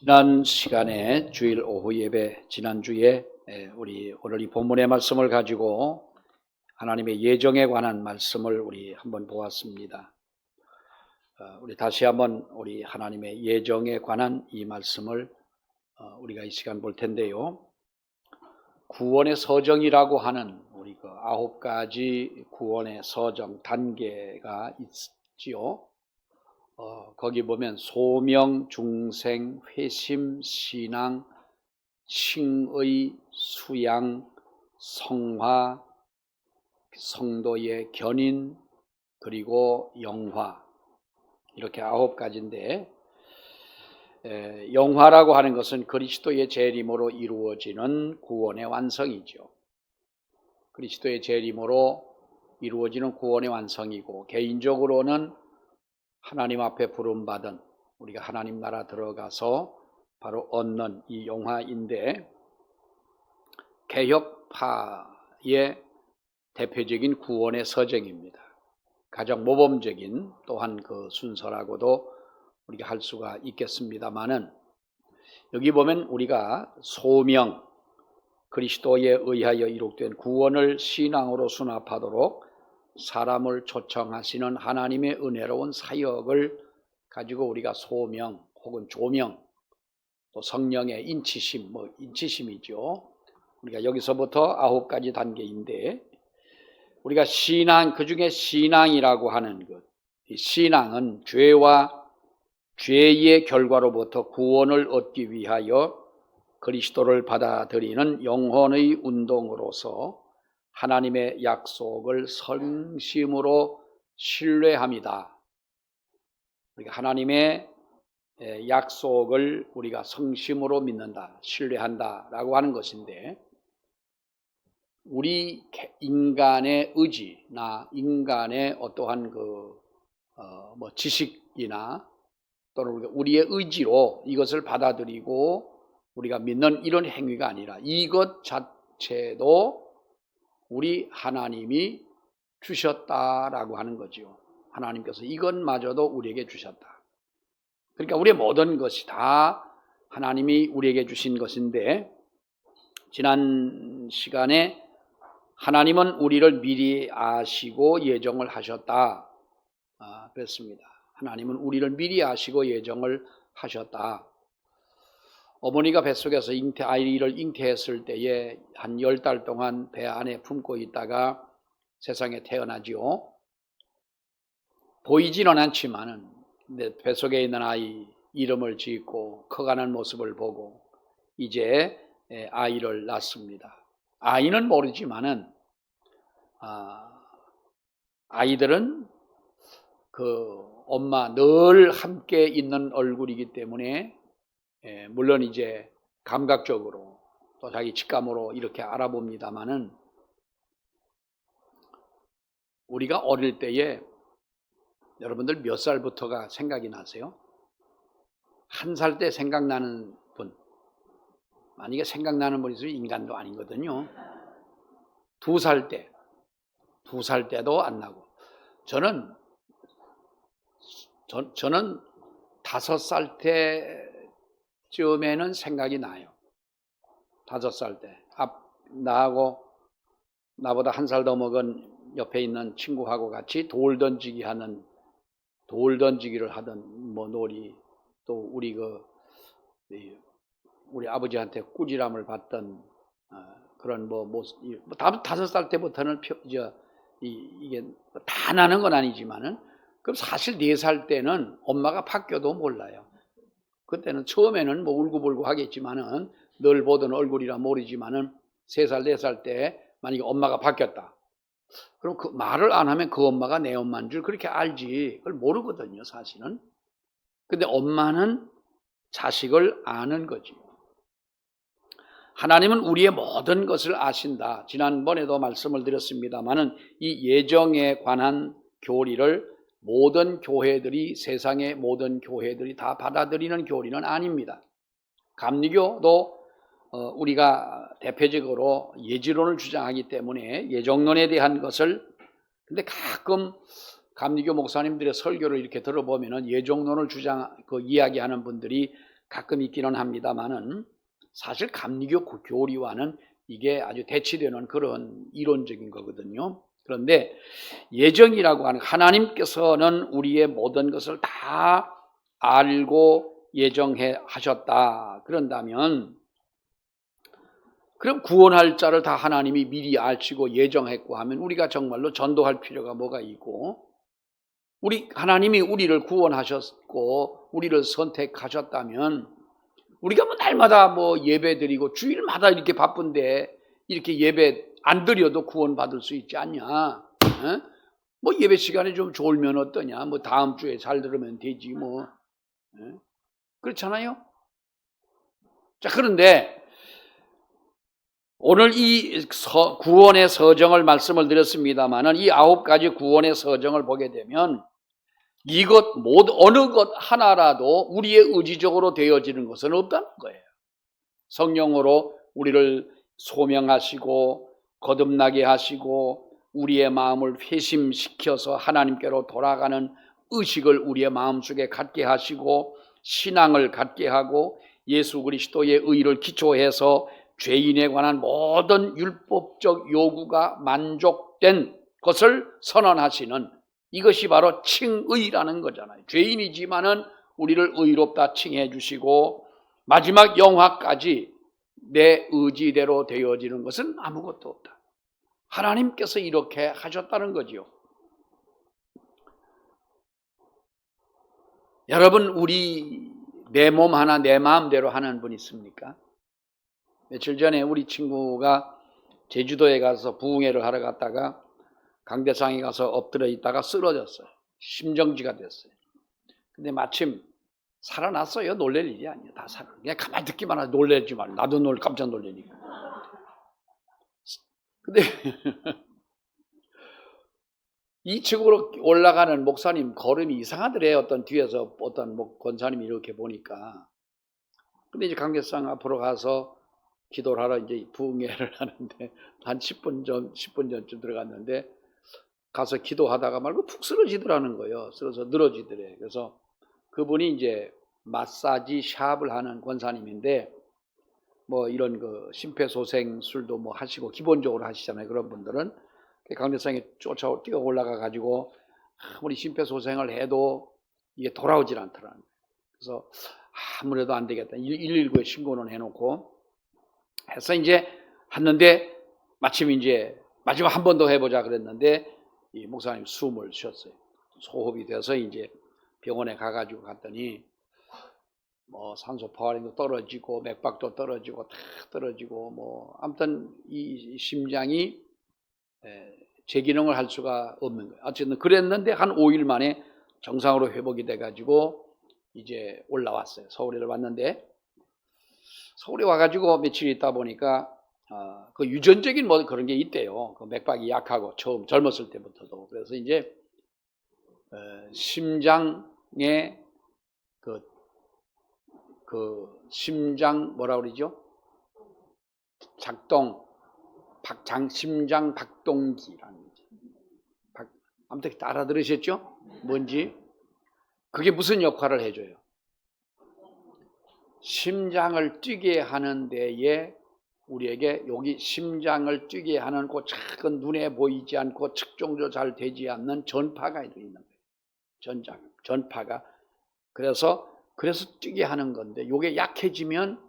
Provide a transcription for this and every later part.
지난 시간에 주일 오후 예배 지난주에 우리 오늘 이 본문의 말씀을 가지고 하나님의 예정에 관한 말씀을 우리 한번 보았습니다. 우리 다시 한번 우리 하나님의 예정에 관한 이 말씀을 우리가 이 시간 볼 텐데요. 구원의 서정이라고 하는 우리 그 9가지 구원의 서정 단계가 있지요. 거기 보면 소명, 중생, 회심, 신앙, 칭의, 수양, 성화, 성도의 견인, 그리고 영화, 이렇게 9가지인데 영화라고 하는 것은 그리스도의 재림으로 이루어지는 구원의 완성이죠. 그리스도의 재림으로 이루어지는 구원의 완성이고, 개인적으로는 하나님 앞에 부름받은 우리가 하나님 나라 들어가서 바로 얻는 이 영화인데, 개혁파의 대표적인 구원의 서정입니다. 가장 모범적인 또한 그 순서라고도 우리가 할 수가 있겠습니다만은, 여기 보면 우리가 소명, 그리스도에 의하여 이룩된 구원을 신앙으로 수납하도록 사람을 초청하시는 하나님의 은혜로운 사역을 가지고 우리가 소명 혹은 조명, 또 성령의 인치심, 인치심이죠. 우리가 여기서부터 9가지 단계인데, 우리가 신앙, 그 중에 신앙이라고 하는 것, 이 신앙은 죄의 결과로부터 구원을 얻기 위하여 그리스도를 받아들이는 영혼의 운동으로서 하나님의 약속을 성심으로 신뢰합니다. 우리가 하나님의 약속을 우리가 성심으로 믿는다, 신뢰한다라고 하는 것인데, 우리 인간의 의지나 인간의 어떠한 지식이나 또는 우리의 의지로 이것을 받아들이고 우리가 믿는 이런 행위가 아니라, 이것 자체도 우리 하나님이 주셨다라고 하는 거죠. 하나님께서 이것마저도 우리에게 주셨다. 그러니까 우리의 모든 것이 다 하나님이 우리에게 주신 것인데, 지난 시간에 하나님은 우리를 미리 아시고 예정을 하셨다 그랬습니다. 하나님은 우리를 미리 아시고 예정을 하셨다. 어머니가 뱃속에서 아이를 잉태했을 때에 한 10달 동안 배 안에 품고 있다가 세상에 태어나지요. 보이지는 않지만은 뱃속에 있는 아이 이름을 짓고 커가는 모습을 보고 이제 아이를 낳습니다. 아이는 모르지만은 아이들은 그 엄마 늘 함께 있는 얼굴이기 때문에 물론 이제 감각적으로 또 자기 직감으로 이렇게 알아봅니다마는, 우리가 어릴 때에 여러분들 몇 살부터가 생각이 나세요? 1살 때 생각나는 분, 만약에 생각나는 분이 있으면 인간도 아니거든요. 2살 때도 안 나고, 저는 5살 때쯤에는 생각이 나요. 5살 때 나하고 나보다 1살 더 먹은 옆에 있는 친구하고 같이 돌 던지기를 하던 놀이, 또 우리 아버지한테 꾸지람을 받던 그런 모습. 5살 때부터는 이게 다 나는 건 아니지만은, 그럼 사실 4살 때는 엄마가 바뀌어도 몰라요. 그때는 처음에는 울고불고 하겠지만은, 늘 보던 얼굴이라 모르지만은 3살, 4살 때 만약에 엄마가 바뀌었다, 그럼 그 말을 안 하면 그 엄마가 내 엄마인 줄 그렇게 알지, 그걸 모르거든요, 사실은. 근데 엄마는 자식을 아는 거지. 하나님은 우리의 모든 것을 아신다. 지난번에도 말씀을 드렸습니다마는, 이 예정에 관한 교리를 모든 교회들이, 세상의 모든 교회들이 다 받아들이는 교리는 아닙니다. 감리교도 우리가 대표적으로 예지론을 주장하기 때문에 예정론에 대한 것을, 근데 가끔 감리교 목사님들의 설교를 이렇게 들어보면은 예정론을 이야기하는 분들이 가끔 있기는 합니다만은 사실 감리교 교리와는 이게 아주 대치되는 그런 이론적인 거거든요. 그런데 예정이라고 하는 하나님께서는 우리의 모든 것을 다 알고 예정해 하셨다. 그런다면 그럼 구원할 자를 다 하나님이 미리 알시고 예정했고 하면 우리가 정말로 전도할 필요가 뭐가 있고, 하나님이 우리를 구원하셨고 우리를 선택하셨다면 우리가 뭐 날마다 뭐 예배 드리고 주일마다 이렇게 바쁜데 이렇게 예배 안 드려도 구원받을 수 있지 않냐? 어? 뭐 예배 시간에 좀 졸면 어떠냐? 뭐 다음 주에 잘 들으면 되지 뭐. 그렇잖아요? 자, 그런데 오늘 이 구원의 서정을 말씀을 드렸습니다만은 이 9가지 구원의 서정을 보게 되면 이것 어느 것 하나라도 우리의 의지적으로 되어지는 것은 없다는 거예요. 성령으로 우리를 소명하시고 거듭나게 하시고 우리의 마음을 회심시켜서 하나님께로 돌아가는 의식을 우리의 마음속에 갖게 하시고 신앙을 갖게 하고 예수 그리스도의 의를 기초해서 죄인에 관한 모든 율법적 요구가 만족된 것을 선언하시는, 이것이 바로 칭의라는 거잖아요. 죄인이지만은 우리를 의롭다 칭해 주시고 마지막 영화까지 내 의지대로 되어지는 것은 아무것도 없다. 하나님께서 이렇게 하셨다는 거지요. 여러분, 우리 내 몸 하나 내 마음대로 하는 분 있습니까? 며칠 전에 우리 친구가 제주도에 가서 부흥회를 하러 갔다가 강대상에 가서 엎드려 있다가 쓰러졌어요. 심정지가 됐어요. 근데 마침 살아났어요. 놀랄 일이 아니에요. 다 살아. 그냥 가만히 듣기만 하지 놀라지 말고. 나도 깜짝 놀라니까. 근데 2층으로 올라가는 목사님 걸음이 이상하더래요. 어떤 뒤에서 어떤 권사님이 이렇게 보니까. 근데 이제 강대상 앞으로 가서 기도를 하러 이제 부흥회를 하는데 한 10분 전쯤 들어갔는데 가서 기도하다가 말고 푹 쓰러지더라는 거예요. 쓰러져 늘어지더래. 그래서 그분이 이제 마사지 샵을 하는 권사님인데 뭐 이런 그 심폐소생술도 뭐 하시고 기본적으로 하시잖아요. 그런 분들은 강대상에 뛰어 올라가 가지고 아무리 심폐소생을 해도 이게 돌아오질 않더라는 거예요. 그래서 아무래도 안 되겠다. 119에 신고는 해놓고 해서 이제 했는데 마침 이제 마지막 한 번 더 해보자 그랬는데 이 목사님 숨을 쉬었어요. 소흡이 돼서 이제 병원에 가가지고 갔더니 뭐 산소 포화량도 떨어지고 맥박도 떨어지고 다 떨어지고 뭐 아무튼 이 심장이 재기능을 할 수가 없는 거예요. 어쨌든 그랬는데 한 5일 만에 정상으로 회복이 돼가지고 이제 올라왔어요. 서울에 왔는데 서울에 와가지고 며칠 있다 보니까 그 유전적인 뭐 그런 게 있대요. 그 맥박이 약하고 처음 젊었을 때부터도. 그래서 이제 심장에 그 심장 뭐라 그러죠? 심장 박동기라는 거지. 아무튼 알아들으셨죠? 뭔지? 그게 무슨 역할을 해줘요? 심장을 뛰게 하는 데에 우리에게 여기 심장을 뛰게 하는 그 작은 눈에 보이지 않고 측정도 잘 되지 않는 전파가 있는 거예요. 전파가. 그래서 뛰게 하는 건데 이게 약해지면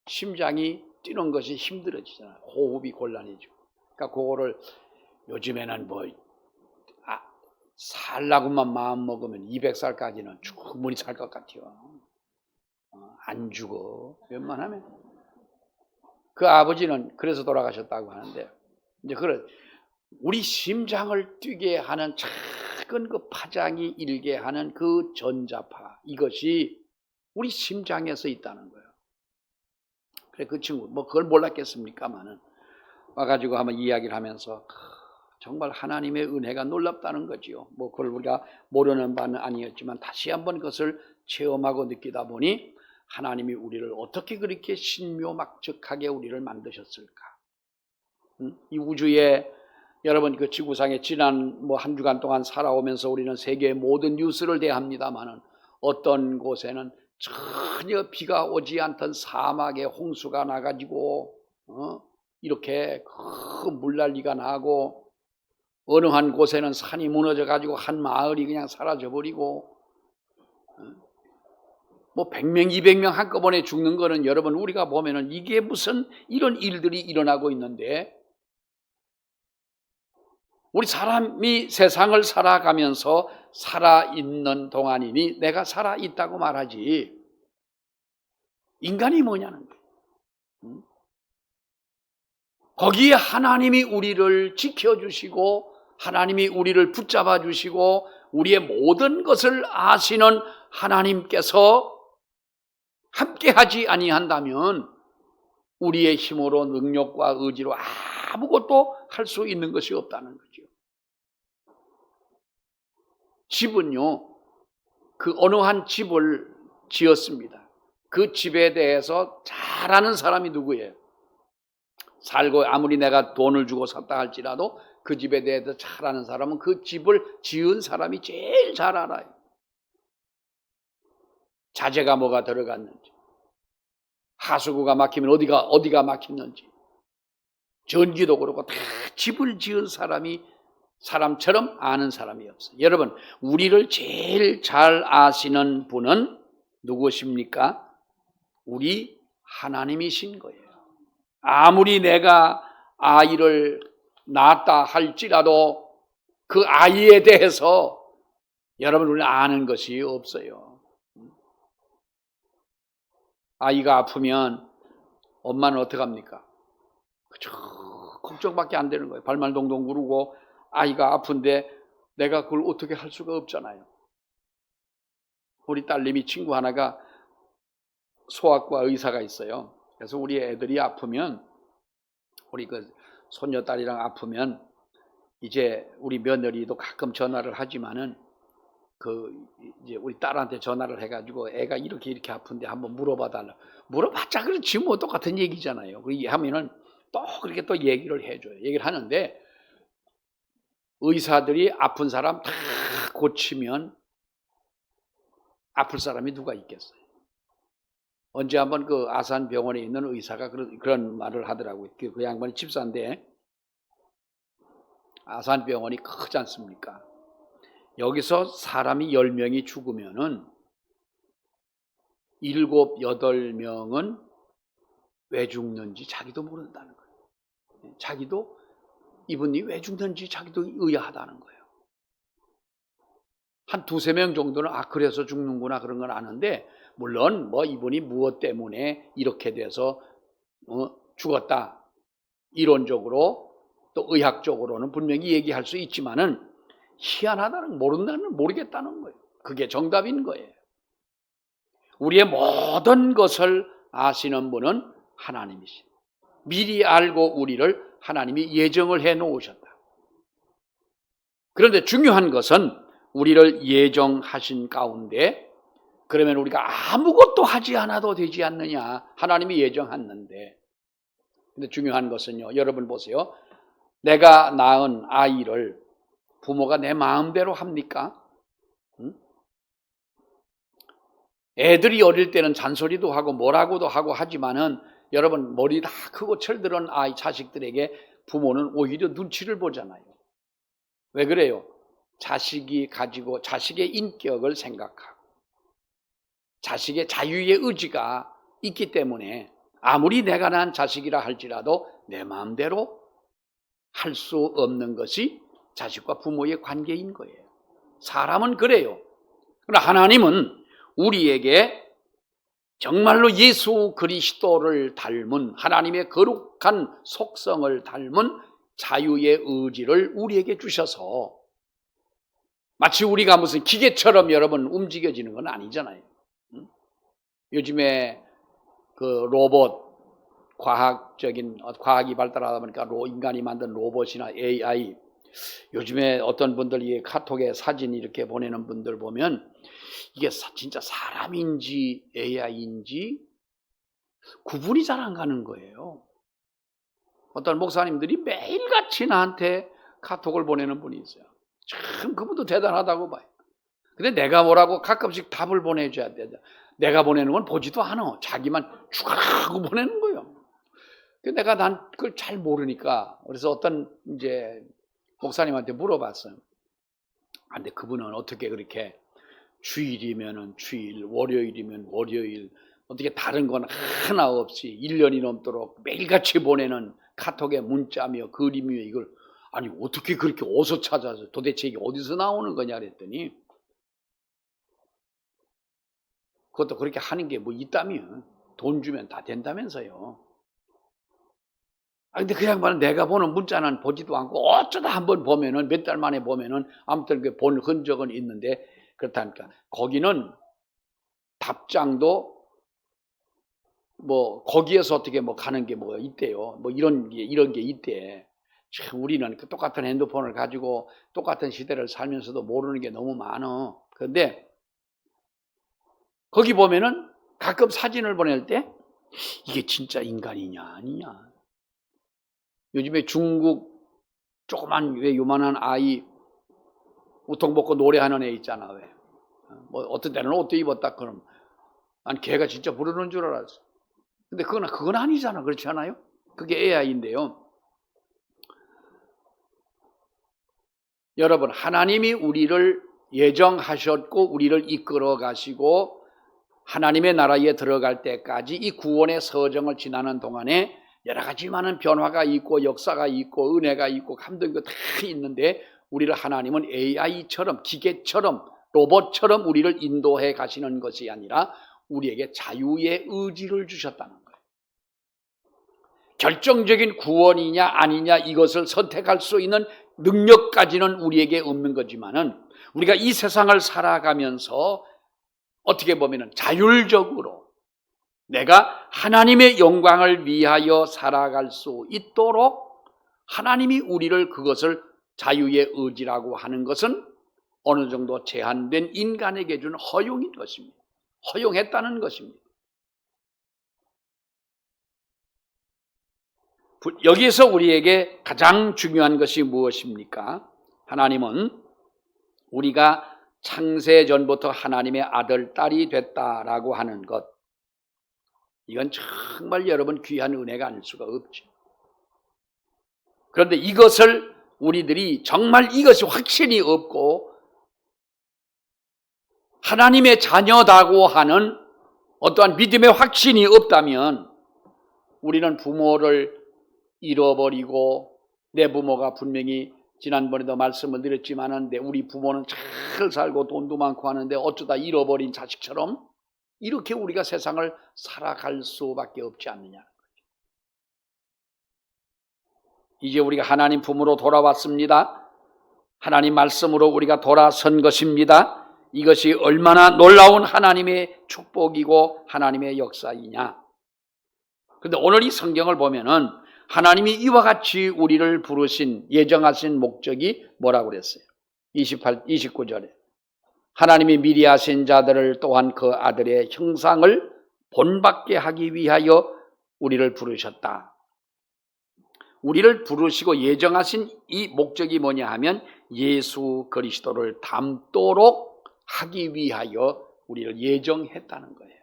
심장이 뛰는 것이 힘들어지잖아요. 호흡이 곤란해지고. 그러니까 그거를 요즘에는 뭐 살라고만 마음 먹으면 200살까지는 충분히 살 것 같아요. 안 죽어. 웬만하면. 그 아버지는 그래서 돌아가셨다고 하는데 이제 우리 심장을 뛰게 하는 작은 그 파장이 일게 하는 그 전자파, 이것이 우리 심장에서 있다는 거예요. 그래 그 친구 뭐 그걸 몰랐겠습니까만은 와가지고 한번 이야기를 하면서 정말 하나님의 은혜가 놀랍다는 거지요. 뭐 그걸 우리가 모르는 바는 아니었지만 다시 한번 그것을 체험하고 느끼다 보니 하나님이 우리를 어떻게 그렇게 신묘막측하게 우리를 만드셨을까? 이 우주에 여러분 그 지구상에 지난 뭐 한 주간 동안 살아오면서 우리는 세계의 모든 뉴스를 대합니다만은 어떤 곳에는 전혀 비가 오지 않던 사막에 홍수가 나가지고 이렇게 큰 물난리가 나고 어느 한 곳에는 산이 무너져 가지고 한 마을이 그냥 사라져 버리고 뭐 100명, 200명 한꺼번에 죽는 거는 여러분 우리가 보면은 이게 무슨 이런 일들이 일어나고 있는데 우리 사람이 세상을 살아가면서 살아있는 동안이니 내가 살아있다고 말하지 인간이 뭐냐는 거예요. 거기에 하나님이 우리를 지켜주시고 하나님이 우리를 붙잡아 주시고 우리의 모든 것을 아시는 하나님께서 함께하지 아니한다면 우리의 힘으로 능력과 의지로 아무것도 할 수 있는 것이 없다는 거죠. 집은요, 그 어느 한 집을 지었습니다. 그 집에 대해서 잘 아는 사람이 누구예요? 살고 아무리 내가 돈을 주고 샀다 할지라도 그 집에 대해서 잘 아는 사람은 그 집을 지은 사람이 제일 잘 알아요. 자재가 뭐가 들어갔는지, 하수구가 막히면 어디가 막혔는지, 전기도 그렇고 다 집을 지은 사람처럼 아는 사람이 없어요. 여러분, 우리를 제일 잘 아시는 분은 누구십니까? 우리 하나님이신 거예요. 아무리 내가 아이를 낳았다 할지라도 그 아이에 대해서 여러분 우리는 아는 것이 없어요. 아이가 아프면 엄마는 어떡합니까? 그저 걱정밖에 안 되는 거예요. 발만 동동 구르고 아이가 아픈데 내가 그걸 어떻게 할 수가 없잖아요. 우리 딸내미 친구 하나가 소아과 의사가 있어요. 그래서 우리 애들이 아프면 우리 그 손녀딸이랑 아프면 이제 우리 며느리도 가끔 전화를 하지만은 이제 우리 딸한테 전화를 해가지고 애가 이렇게 아픈데 한번 물어봐 달라. 물어봤자 그렇지 뭐 똑같은 얘기잖아요. 그 하면은 또 그렇게 또 얘기를 해줘요. 얘기를 하는데 의사들이 아픈 사람 다 고치면 아플 사람이 누가 있겠어요? 언제 한번 그 아산병원에 있는 의사가 그런 말을 하더라고요. 그 양반이 집사인데 아산병원이 크지 않습니까? 여기서 사람이 10명이 죽으면은 7, 8명은 왜 죽는지 자기도 모른다는 거예요. 자기도 이분이 왜 죽는지 자기도 의아하다는 거예요. 한 2, 3명 정도는 그래서 죽는구나 그런 건 아는데 물론 뭐 이분이 무엇 때문에 이렇게 돼서 죽었다 이론적으로 또 의학적으로는 분명히 얘기할 수 있지만은 희한하다는 모르겠다는 거예요. 그게 정답인 거예요. 우리의 모든 것을 아시는 분은 하나님이시죠. 미리 알고 우리를 하나님이 예정을 해 놓으셨다. 그런데 중요한 것은 우리를 예정하신 가운데 그러면 우리가 아무것도 하지 않아도 되지 않느냐. 하나님이 예정했는데. 근데 중요한 것은요. 여러분 보세요. 내가 낳은 아이를 부모가 내 마음대로 합니까? 애들이 어릴 때는 잔소리도 하고 뭐라고도 하고 하지만은 여러분 머리 다 크고 철들은 아이 자식들에게 부모는 오히려 눈치를 보잖아요. 왜 그래요? 자식이 가지고 자식의 인격을 생각하고 자식의 자유의 의지가 있기 때문에 아무리 내가 낳은 자식이라 할지라도 내 마음대로 할 수 없는 것이 자식과 부모의 관계인 거예요. 사람은 그래요. 그러나 하나님은 우리에게 정말로 예수 그리스도를 닮은 하나님의 거룩한 속성을 닮은 자유의 의지를 우리에게 주셔서 마치 우리가 무슨 기계처럼 여러분 움직여지는 건 아니잖아요. 요즘에 그 로봇 과학이 발달하다 보니까 인간이 만든 로봇이나 AI 요즘에 어떤 분들이 카톡에 사진 이렇게 보내는 분들 보면 이게 진짜 사람인지 AI인지 구분이 잘 안 가는 거예요. 어떤 목사님들이 매일같이 나한테 카톡을 보내는 분이 있어요. 참 그분도 대단하다고 봐요. 근데 내가 뭐라고 가끔씩 답을 보내줘야 돼. 내가 보내는 건 보지도 않아. 자기만 죽으라고 보내는 거예요. 내가 난 그걸 잘 모르니까 그래서 어떤 이제 목사님한테 물어봤어요. 근데 그분은 어떻게 그렇게 주일이면은 주일, 월요일이면 월요일, 어떻게 다른 건 하나 없이 1년이 넘도록 매일같이 보내는 카톡에 문자며 그림이며 이걸 아니 어떻게 그렇게 어디서 찾아서 도대체 이게 어디서 나오는 거냐 그랬더니 그것도 그렇게 하는 게 뭐 있다면 돈 주면 다 된다면서요. 근데 그 양반은 내가 보는 문자는 보지도 않고 어쩌다 한번 보면은 몇 달 만에 보면은 아무튼 그 본 흔적은 있는데 그렇다니까 거기는 답장도 뭐 거기에서 어떻게 뭐 가는 게 뭐 있대요. 뭐 이런 게 있대. 참 우리는 그 똑같은 핸드폰을 가지고 똑같은 시대를 살면서도 모르는 게 너무 많어. 그런데 거기 보면은 가끔 사진을 보낼 때 이게 진짜 인간이냐 아니냐. 요즘에 중국 조그만 왜 요만한 아이 우통 벗고 노래하는 애 있잖아 왜. 뭐 어떤 때는 옷도 입었다 그럼 난 걔가 진짜 부르는 줄 알았어. 근데 그건 아니잖아. 그렇지 않아요? 그게 AI인데요. 여러분 하나님이 우리를 예정하셨고 우리를 이끌어 가시고 하나님의 나라에 들어갈 때까지 이 구원의 서정을 지나는 동안에 여러 가지 많은 변화가 있고 역사가 있고 은혜가 있고 감동이 다 있는데 우리를 하나님은 AI처럼 기계처럼 로봇처럼 우리를 인도해 가시는 것이 아니라 우리에게 자유의 의지를 주셨다는 거예요. 결정적인 구원이냐 아니냐 이것을 선택할 수 있는 능력까지는 우리에게 없는 거지만은 우리가 이 세상을 살아가면서 어떻게 보면은 자율적으로 내가 하나님의 영광을 위하여 살아갈 수 있도록 하나님이 우리를 그것을 자유의 의지라고 하는 것은 어느 정도 제한된 인간에게 준 허용인 것입니다. 허용했다는 것입니다. 여기에서 우리에게 가장 중요한 것이 무엇입니까? 하나님은 우리가 창세 전부터 하나님의 아들, 딸이 됐다라고 하는 것. 이건 정말 여러분 귀한 은혜가 아닐 수가 없죠. 그런데 이것을 우리들이 정말 이것이 확신이 없고 하나님의 자녀다고 하는 어떠한 믿음의 확신이 없다면 우리는 부모를 잃어버리고 내 부모가 분명히 지난번에도 말씀을 드렸지만은 우리 부모는 잘 살고 돈도 많고 하는데 어쩌다 잃어버린 자식처럼 이렇게 우리가 세상을 살아갈 수밖에 없지 않느냐. 이제 우리가 하나님 품으로 돌아왔습니다. 하나님 말씀으로 우리가 돌아선 것입니다. 이것이 얼마나 놀라운 하나님의 축복이고 하나님의 역사이냐. 그런데 오늘 이 성경을 보면은 하나님이 이와 같이 우리를 부르신 예정하신 목적이 뭐라고 그랬어요? 29절에 하나님이 미리 하신 자들을 또한 그 아들의 형상을 본받게 하기 위하여 우리를 부르셨다. 우리를 부르시고 예정하신 이 목적이 뭐냐 하면 예수 그리스도를 닮도록 하기 위하여 우리를 예정했다는 거예요.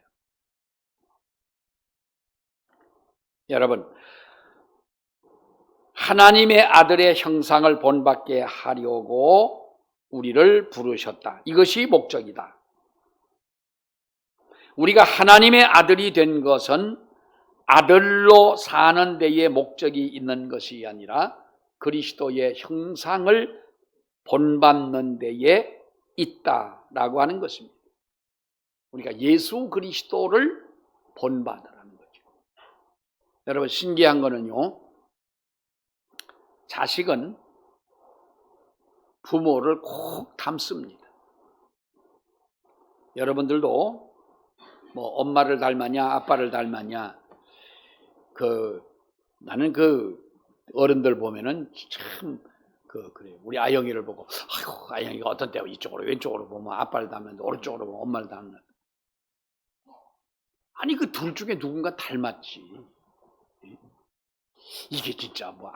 여러분, 하나님의 아들의 형상을 본받게 하려고 우리를 부르셨다. 이것이 목적이다. 우리가 하나님의 아들이 된 것은 아들로 사는 데에 목적이 있는 것이 아니라 그리스도의 형상을 본받는 데에 있다라고 하는 것입니다. 우리가 예수 그리스도를 본받으라는 거죠. 여러분 신기한 거는요. 자식은 부모를 꼭 닮습니다. 여러분들도 뭐 엄마를 닮았냐 아빠를 닮았냐 나는 어른들 보면은 참 그래요. 우리 아영이를 보고 아이고 아영이가 어떤 때 이쪽으로 왼쪽으로 보면 아빠를 닮는데 오른쪽으로 보면 엄마를 닮는. 아니 그 둘 중에 누군가 닮았지. 이게 진짜 뭐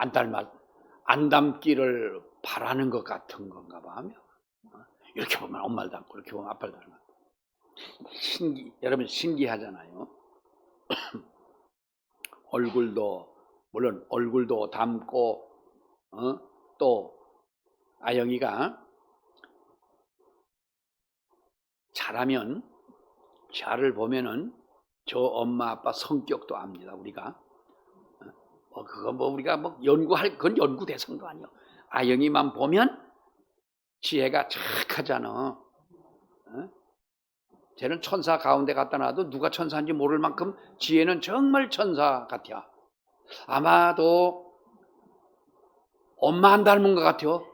안 닮기를 바라는 것 같은 건가 봐. 이렇게 보면 엄마를 닮고 이렇게 보면 아빠를 닮았다. 여러분 신기하잖아요. 얼굴도 물론 얼굴도 닮고 또 아영이가 잘하면 잘을 보면은 저 엄마 아빠 성격도 압니다. 우리가 그거 뭐 우리가 뭐 연구할 그건 연구 대상도 아니요. 아영이만 보면 지혜가 착하잖아. 쟤는 천사 가운데 갖다 놔도 누가 천사인지 모를 만큼 지혜는 정말 천사 같아. 아마도 엄마 안 닮은 것 같아요.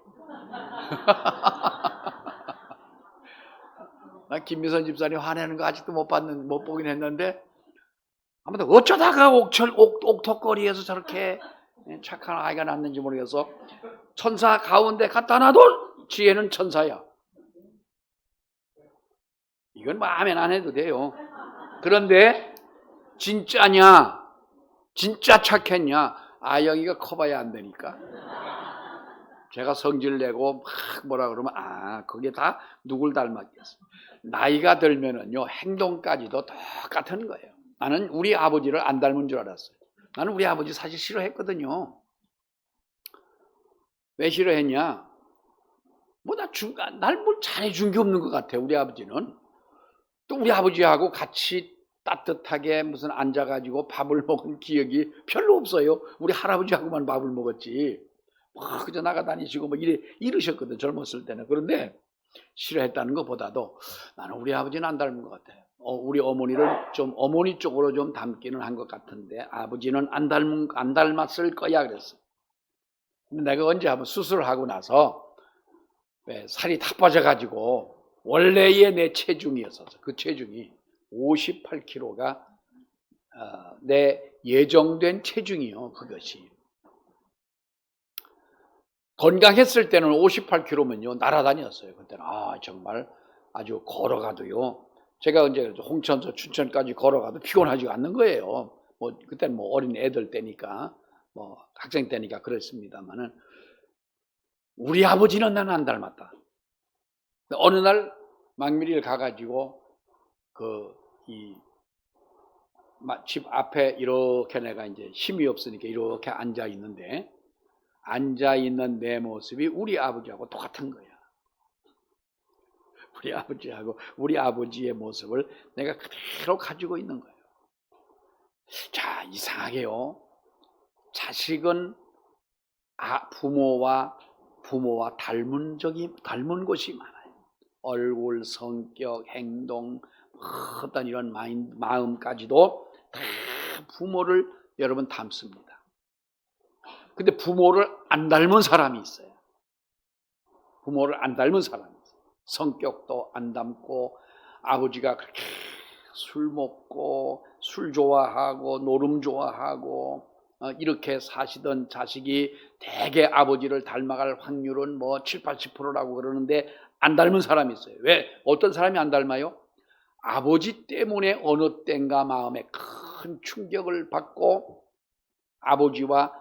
난 김미선 집사님 화내는 거 아직도 못 보긴 했는데 아무튼 어쩌다가 옥토거리에서 저렇게 착한 아이가 낳는지 모르겠어. 천사 가운데 갖다 놔도 지혜는 천사야. 이건 뭐 아멘 안 해도 돼요. 그런데 진짜냐? 진짜 착했냐? 아영이가 커봐야 안 되니까. 제가 성질 내고 막 뭐라 그러면 그게 다 누굴 닮았겠어. 나이가 들면은요 행동까지도 똑같은 거예요. 나는 우리 아버지를 안 닮은 줄 알았어요. 나는 우리 아버지 사실 싫어했거든요. 왜 싫어했냐? 날 뭘 잘해준 게 없는 것 같아. 우리 아버지는. 또 우리 아버지하고 같이 따뜻하게 무슨 앉아가지고 밥을 먹은 기억이 별로 없어요. 우리 할아버지하고만 밥을 먹었지. 그저 나가다니시고 뭐 이러셨거든 젊었을 때는. 그런데 싫어했다는 것보다도 나는 우리 아버지는 안 닮은 것 같아요. 우리 어머니를 좀 어머니 쪽으로 좀 닮기는 한 것 같은데 아버지는 안 닮았을 거야 그랬어. 근데 내가 언제 한번 수술을 하고 나서 살이 다 빠져가지고 원래의 내 체중이었어서 그 체중이 58kg가 내 예정된 체중이요. 그것이 건강했을 때는 58kg면요 날아다녔어요. 그때는 정말 아주 걸어가도요. 제가 이제 홍천서 춘천까지 걸어가도 피곤하지 않는 거예요. 뭐 그때는 뭐 어린 애들 때니까 뭐 학생 때니까 그랬습니다만은 우리 아버지는 나는 안 닮았다. 어느 날 망미리를 가가지고 집 앞에 이렇게 내가 이제 힘이 없으니까 이렇게 앉아 있는데 앉아 있는 내 모습이 우리 아버지하고 똑같은 거야. 우리 아버지하고 우리 아버지의 모습을 내가 그대로 가지고 있는 거예요. 자, 이상하게요. 자식은 부모와 닮은 것이 많아요. 얼굴, 성격, 행동, 어떤 이런 마음까지도 다 부모를 여러분 닮습니다. 근데 부모를 안 닮은 사람이 있어요. 부모를 안 닮은 사람이 있어요. 성격도 안 닮고 아버지가 그렇게 술 먹고 술 좋아하고 노름 좋아하고 이렇게 사시던 자식이 대개 아버지를 닮아갈 확률은 뭐 7, 80%라고 그러는데 안 닮은 사람이 있어요. 왜? 어떤 사람이 안 닮아요? 아버지 때문에 어느 때인가 마음에 큰 충격을 받고 아버지와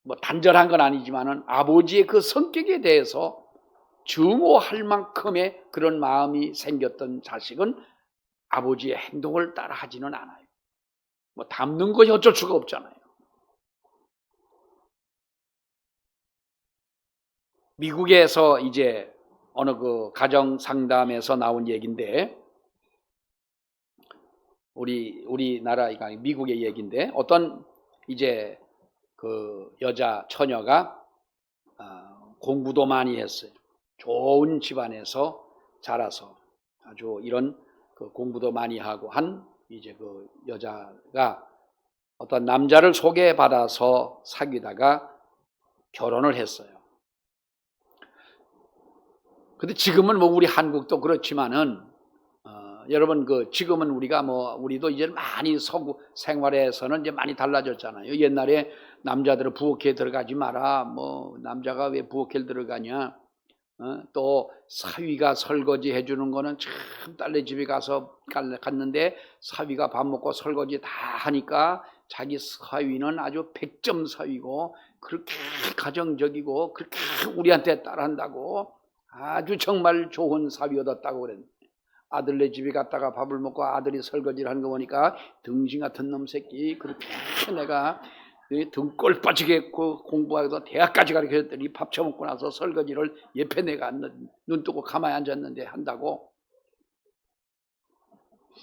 뭐 단절한 건 아니지만은 아버지의 그 성격에 대해서 증오할 만큼의 그런 마음이 생겼던 자식은 아버지의 행동을 따라하지는 않아요. 뭐 닮는 것이 어쩔 수가 없잖아요. 미국에서 이제 어느 그 가정 상담에서 나온 얘기인데 우리나라가 미국의 얘기인데 어떤 이제 그 여자 처녀가 공부도 많이 했어요. 좋은 집안에서 자라서 아주 이런 그 공부도 많이 하고 한 이제 그 여자가 어떤 남자를 소개받아서 사귀다가 결혼을 했어요. 근데 지금은 뭐 우리 한국도 그렇지만은 여러분 지금은 우리도 이제 많이 서구 생활에서는 이제 많이 달라졌잖아요. 옛날에 남자들은 부엌에 들어가지 마라. 뭐 남자가 왜 부엌에 들어가냐? 또 사위가 설거지 해주는 거는 참 딸네 집에 갔는데 사위가 밥 먹고 설거지 다 하니까 자기 사위는 아주 100점 사위고 그렇게 가정적이고 그렇게 우리한테 따라한다고 아주 정말 좋은 사위 얻었다고 그랬는데 아들네 집에 갔다가 밥을 먹고 아들이 설거지를 하는 거 보니까 등신 같은 놈 새끼 그렇게 내가 등골 빠지게 공부하고 대학까지 가르쳤더니 밥 처먹고 나서 설거지를 옆에 내가 눈 뜨고 가만히 앉았는데 한다고.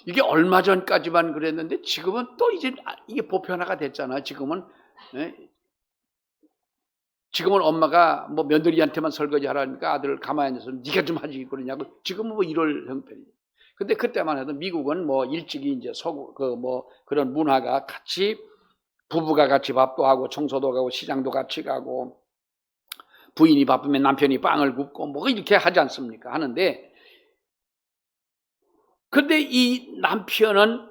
이게 얼마 전까지만 그랬는데 지금은 또 이제 이게 보편화가 됐잖아. 지금은 엄마가 뭐 며느리한테만 설거지 하라니까 아들을 가만히 앉아서 네가 좀 하지 그러냐고. 지금은 뭐 이럴 형편이에요. 근데 그때만 해도 미국은 뭐 일찍이 이제 그런 문화가 같이 부부가 같이 밥도 하고 청소도 가고 시장도 같이 가고 부인이 바쁘면 남편이 빵을 굽고 뭐 이렇게 하지 않습니까? 하는데 근데 이 남편은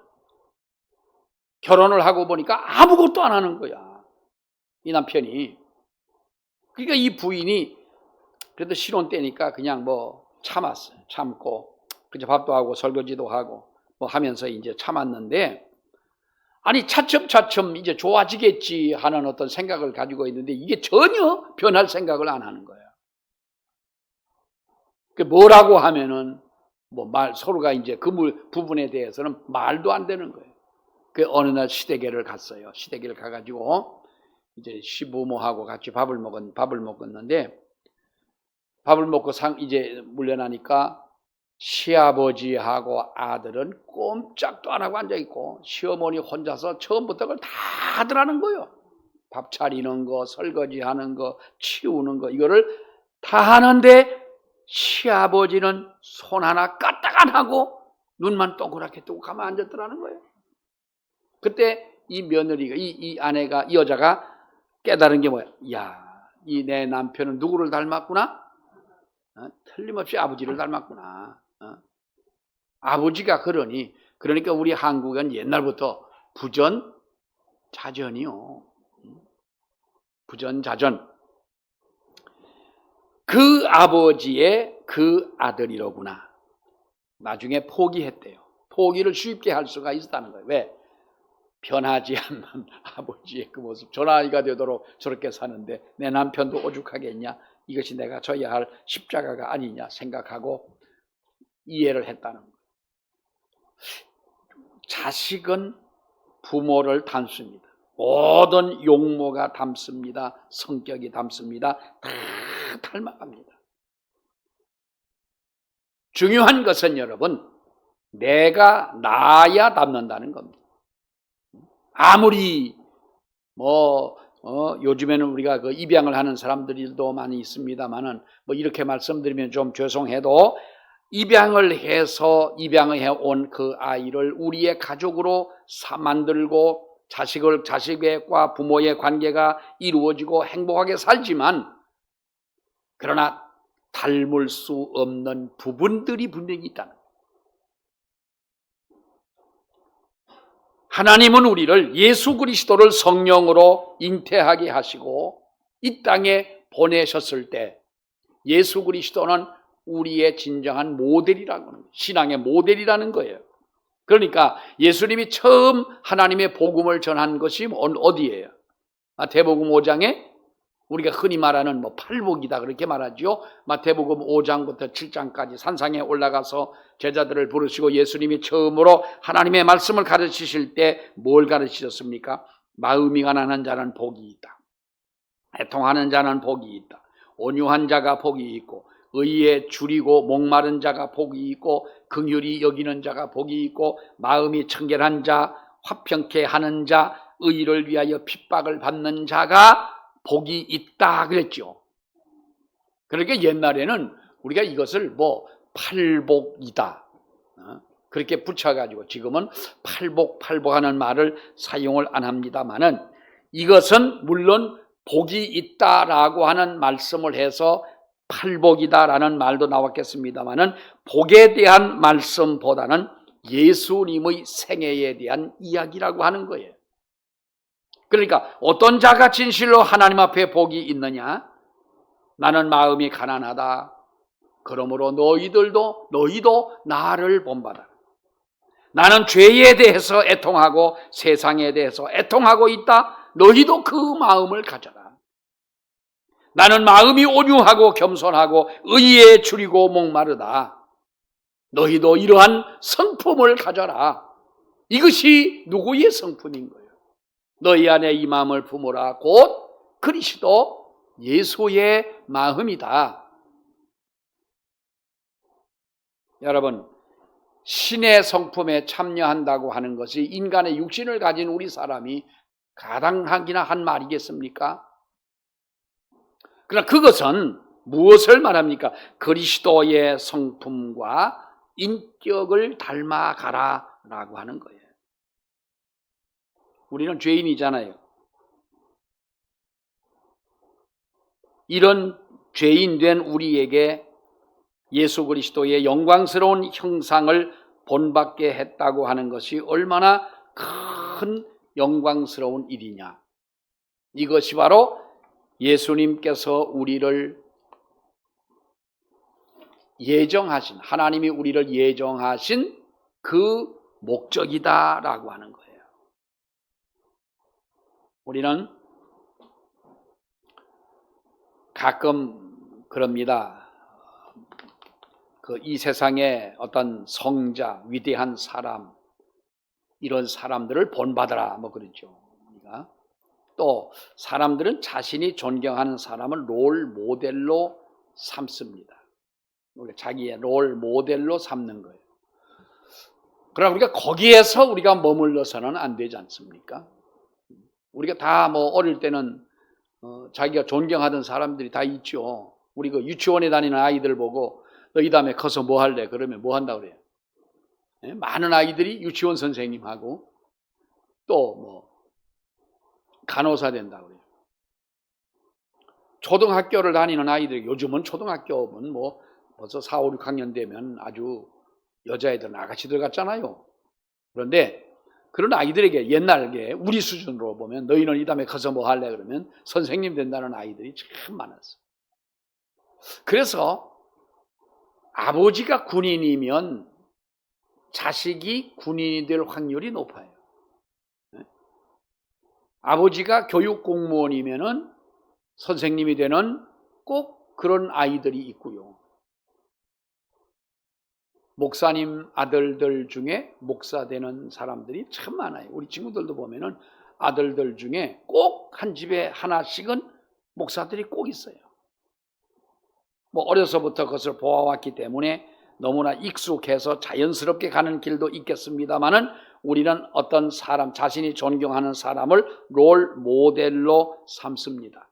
결혼을 하고 보니까 아무것도 안 하는 거야. 이 남편이. 그러니까 이 부인이 그래도 신혼 때니까 그냥 뭐 참았어요. 참고 그저 밥도 하고 설거지도 하고 뭐 하면서 이제 참았는데 아니 차츰차츰 이제 좋아지겠지 하는 어떤 생각을 가지고 있는데 이게 전혀 변할 생각을 안 하는 거예요. 그 뭐라고 하면은 뭐 서로가 이제 그 부분에 대해서는 말도 안 되는 거예요. 그 어느 날 시댁에를 갔어요. 시댁에를 가가지고 이제 시부모하고 같이 밥을 먹었는데 밥을 먹고 이제 물러나니까 시아버지하고 아들은 꼼짝도 안 하고 앉아있고 시어머니 혼자서 처음부터 그걸 다 하더라는 거예요. 밥 차리는 거, 설거지하는 거, 치우는 거 이거를 다 하는데 시아버지는 손 하나 까딱 안 하고 눈만 동그랗게 뜨고 가만히 앉았더라는 거예요. 그때 이 며느리가 이 아내가 이 여자가 깨달은 게 뭐야? 야, 이 내 남편은 누구를 닮았구나? 틀림없이 아버지를 닮았구나. 아버지가 그러니까 우리 한국은 옛날부터 부전자전이요. 부전자전. 그 아버지의 그 아들이로구나. 나중에 포기했대요. 포기를 쉽게 할 수가 있었다는 거예요. 왜? 변하지 않는 아버지의 그 모습. 전화기가 되도록 저렇게 사는데 내 남편도 오죽하겠냐. 이것이 내가 져야 할 십자가가 아니냐 생각하고 이해를 했다는 거예요. 자식은 부모를 닮습니다. 모든 용모가 닮습니다. 성격이 닮습니다. 다 닮아갑니다. 중요한 것은 여러분, 내가 나야 닮는다는 겁니다. 아무리 요즘에는 우리가 그 입양을 하는 사람들도 많이 있습니다만은 뭐 이렇게 말씀드리면 좀 죄송해도 입양을 해온 그 아이를 우리의 가족으로 만들고 자식과 부모의 관계가 이루어지고 행복하게 살지만 그러나 닮을 수 없는 부분들이 분명히 있다는 거예요. 하나님은 우리를 예수 그리스도를 성령으로 잉태하게 하시고 이 땅에 보내셨을 때 예수 그리스도는 우리의 진정한 모델이라는 거예요. 신앙의 모델이라는 거예요. 그러니까 예수님이 처음 하나님의 복음을 전한 것이 어디예요? 마태복음 5장에 우리가 흔히 말하는 팔복이다 그렇게 말하죠. 마태복음 5장부터 7장까지 산상에 올라가서 제자들을 부르시고 예수님이 처음으로 하나님의 말씀을 가르치실 때 뭘 가르치셨습니까? 마음이 가난한 자는 복이 있다. 애통하는 자는 복이 있다. 온유한 자가 복이 있고 의에 줄이고 목마른 자가 복이 있고 긍휼히 여기는 자가 복이 있고 마음이 청결한 자, 화평케 하는 자, 의를 위하여 핍박을 받는 자가 복이 있다 그랬죠. 그러니까 옛날에는 우리가 이것을 팔복이다 그렇게 붙여가지고 지금은 팔복하는 말을 사용을 안 합니다만은 이것은 물론 복이 있다라고 하는 말씀을 해서 팔복이다라는 말도 나왔겠습니다만은 복에 대한 말씀보다는 예수님의 생애에 대한 이야기라고 하는 거예요. 그러니까 어떤 자가 진실로 하나님 앞에 복이 있느냐? 나는 마음이 가난하다. 그러므로 너희도 나를 본받아라. 나는 죄에 대해서 애통하고 세상에 대해서 애통하고 있다. 너희도 그 마음을 가져라. 나는 마음이 온유하고 겸손하고 의에 줄이고 목마르다. 너희도 이러한 성품을 가져라. 이것이 누구의 성품인 거예요? 너희 안에 이 마음을 품으라. 곧 그리스도 예수의 마음이다. 여러분, 신의 성품에 참여한다고 하는 것이 인간의 육신을 가진 우리 사람이 가당하기나 한 말이겠습니까? 그러나 그것은 무엇을 말합니까? 그리스도의 성품과 인격을 닮아가라라고 하는 거예요. 우리는 죄인이잖아요. 이런 죄인된 우리에게 예수 그리스도의 영광스러운 형상을 본받게 했다고 하는 것이 얼마나 큰 영광스러운 일이냐. 이것이 바로 예수님께서 우리를 예정하신, 하나님이 우리를 예정하신 그 목적이다라고 하는 거예요. 우리는 가끔 그럽니다. 이 세상에 어떤 성자, 위대한 사람, 이런 사람들을 본받아라 뭐 그러죠. 우리가 또 사람들은 자신이 존경하는 사람을 롤 모델로 삼습니다. 자기의 롤 모델로 삼는 거예요. 그러나 우리가 거기에서 우리가 머물러서는 안 되지 않습니까? 우리가 다 뭐 어릴 때는 자기가 존경하던 사람들이 다 있죠. 우리 그 유치원에 다니는 아이들 보고 너 이 다음에 커서 뭐 할래? 그러면 뭐 한다고 그래요? 네? 많은 아이들이 유치원 선생님하고 또 뭐 간호사 된다고 그래요. 초등학교를 다니는 아이들이 요즘은 초등학교는 뭐 벌써 4, 5, 6학년 되면 아주 여자애들 아가씨들 같잖아요. 그런데 그런 아이들에게 옛날에 우리 수준으로 보면 너희는 이 다음에 커서 뭐 할래? 그러면 선생님 된다는 아이들이 참 많았어요. 그래서 아버지가 군인이면 자식이 군인이 될 확률이 높아요. 아버지가 교육 공무원이면은 선생님이 되는 꼭 그런 아이들이 있고요. 목사님 아들들 중에 목사 되는 사람들이 참 많아요. 우리 친구들도 보면은 아들들 중에 꼭 한 집에 하나씩은 목사들이 꼭 있어요. 뭐 어려서부터 그것을 보아왔기 때문에 너무나 익숙해서 자연스럽게 가는 길도 있겠습니다만은 우리는 어떤 사람, 자신이 존경하는 사람을 롤 모델로 삼습니다.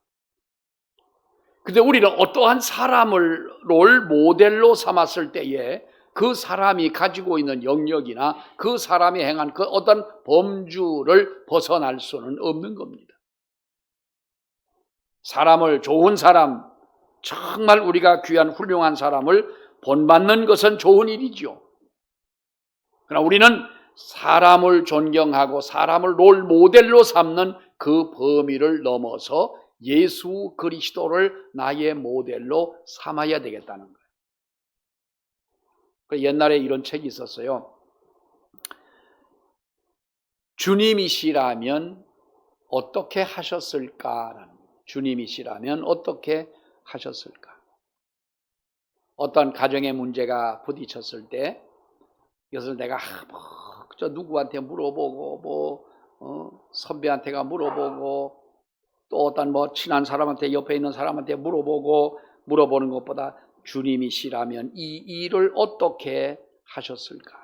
근데 우리는 어떠한 사람을 롤 모델로 삼았을 때에 그 사람이 가지고 있는 영역이나 그 사람이 행한 그 어떤 범주를 벗어날 수는 없는 겁니다. 사람을, 좋은 사람, 정말 우리가 귀한 훌륭한 사람을 본받는 것은 좋은 일이죠. 그러나 우리는 사람을 존경하고 사람을 롤 모델로 삼는 그 범위를 넘어서 예수 그리스도를 나의 모델로 삼아야 되겠다는 거예요. 옛날에 이런 책이 있었어요. 주님이시라면 어떻게 하셨을까라는 거예요. 주님이시라면 어떻게 하셨을까? 어떤 가정의 문제가 부딪혔을 때 이것을 내가 저 누구한테 물어보고 선배한테가 물어보고 또 어떤 친한 사람한테 옆에 있는 사람한테 물어보는 것보다 주님이시라면 이 일을 어떻게 하셨을까?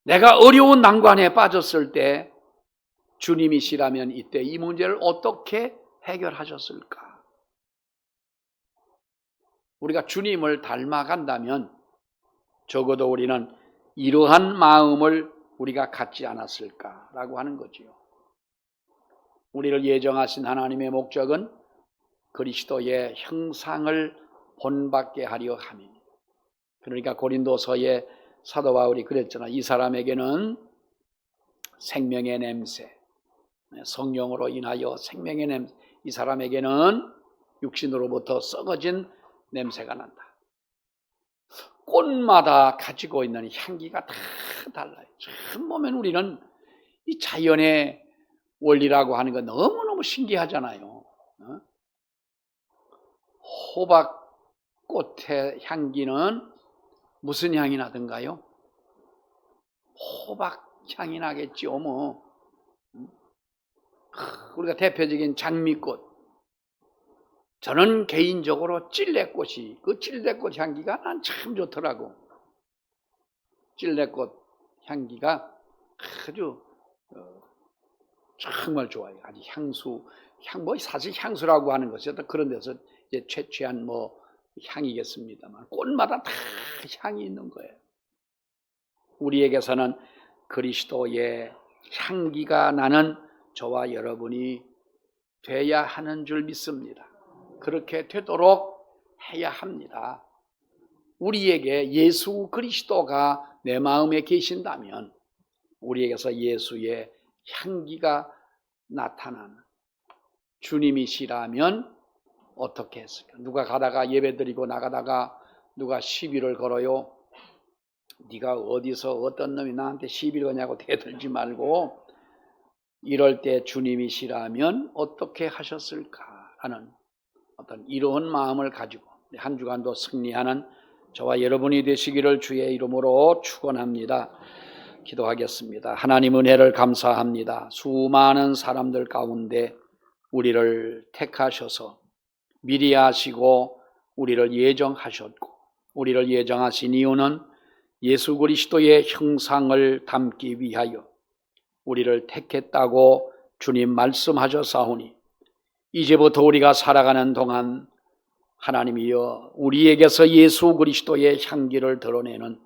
내가 어려운 난관에 빠졌을 때 주님이시라면 이때 이 문제를 어떻게 해결하셨을까? 우리가 주님을 닮아간다면 적어도 우리는 이러한 마음을 우리가 갖지 않았을까라고 하는 거지요. 우리를 예정하신 하나님의 목적은 그리스도의 형상을 본받게 하려 함입니다. 그러니까 고린도서의 사도 바울이 그랬잖아. 이 사람에게는 생명의 냄새, 성령으로 인하여 생명의 냄새, 이 사람에게는 육신으로부터 썩어진 냄새가 난다. 꽃마다 가지고 있는 향기가 다 달라요. 참 보면 우리는 이 자연의 원리라고 하는 건 너무너무 신기하잖아요. 호박꽃의 향기는 무슨 향이 나던가요? 호박 향이 나겠죠, 뭐. 우리가 대표적인 장미꽃. 저는 개인적으로 찔레꽃이, 그 찔레꽃 향기가 난 참 좋더라고. 찔레꽃 향기가 아주 정말 좋아요. 아주 사실 향수라고 하는 것이 어떤 그런 데서 이제 채취한 향이겠습니다만 꽃마다 다 향이 있는 거예요. 우리에게서는 그리스도의 향기가 나는 저와 여러분이 돼야 하는 줄 믿습니다. 그렇게 되도록 해야 합니다. 우리에게 예수 그리스도가 내 마음에 계신다면 우리에게서 예수의 향기가 나타나는 주님이시라면 어떻게 했을까? 누가 가다가 예배드리고 나가다가 누가 시비를 걸어요. 네가 어디서 어떤 놈이 나한테 시비를 거냐고 대들지 말고 이럴 때 주님이시라면 어떻게 하셨을까 하는 어떤 이런 마음을 가지고 한 주간도 승리하는 저와 여러분이 되시기를 주의 이름으로 축원합니다. 기도하겠습니다. 하나님 은혜를 감사합니다. 수많은 사람들 가운데 우리를 택하셔서 미리 아시고 우리를 예정하셨고 우리를 예정하신 이유는 예수 그리스도의 형상을 담기 위하여 우리를 택했다고 주님 말씀하셨사오니 이제부터 우리가 살아가는 동안 하나님이여 우리에게서 예수 그리스도의 향기를 드러내는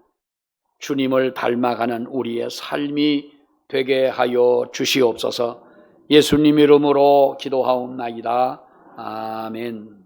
주님을 닮아가는 우리의 삶이 되게 하여 주시옵소서. 예수님 이름으로 기도하옵나이다. 아멘.